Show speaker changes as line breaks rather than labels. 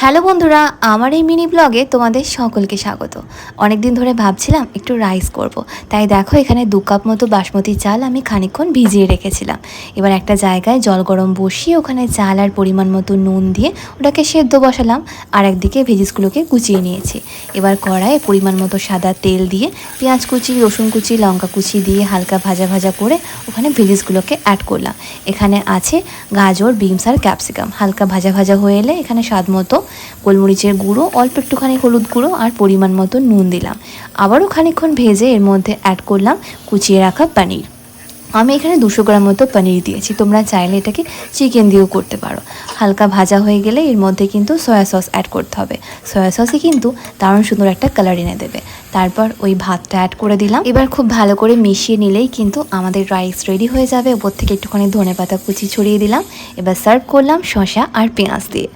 Hello বন্ধুরা, আমার এই মিনি ব্লগে তোমাদের সকলকে স্বাগত। অনেক দিন ধরে ভাবছিলাম একটু রাইস করব। তাই দেখো এখানে 2 কাপ মতো বাসমতি চাল আমি খানিকক্ষণ ভিজিয়ে রেখেছিলাম। এবার একটা জায়গায় জল গরম বসিয়ে ওখানে চাল আর পরিমাণ মতো নুন দিয়ে ওটাকে সেদ্ধ বসালাম। আর একদিকে ভেজিসগুলোকে কুচিয়ে নিয়েছি। এবার কড়াইয়ে পরিমাণ মতো সাদা তেল দিয়ে পেঁয়াজ কুচি, রসুন কুচি, লঙ্কা কুচি দিয়ে হালকা ভাজা ভাজা করে ওখানে ভেজিসগুলোকে অ্যাড করলাম। এখানে আছে গাজর, বিনস আর ক্যাপসিকাম। হালকা ভাজা ভাজা হয়ে এলে এখানে স্বাদ মতো গোলমরিচের গুঁড়ো, অল্প একটুখানি হলুদ গুঁড়ো আর পরিমাণ মতো নুন দিলাম। আবারও খানিকক্ষণ ভেজে এর মধ্যে অ্যাড করলাম কুচিয়ে রাখা পনির। আমি এখানে 200 গ্রাম মতো পনির দিয়েছি, তোমরা চাইলে এটাকে চিকেন দিয়েও করতে পারো। হালকা ভাজা হয়ে গেলে এর মধ্যে কিন্তু সয়া সস অ্যাড করতে হবে। সয়া সসই কিন্তু দারুণ সুন্দর একটা কালার এনে দেবে। তারপর ওই ভাতটা অ্যাড করে দিলাম। এবার খুব ভালো করে মিশিয়ে নিলেই কিন্তু আমাদের রাইস রেডি হয়ে যাবে। ওপর থেকে একটুখানি ধনেপাতা কুচি ছড়িয়ে দিলাম। এবার সার্ভ করলাম শসা আর পেঁয়াজ দিয়ে।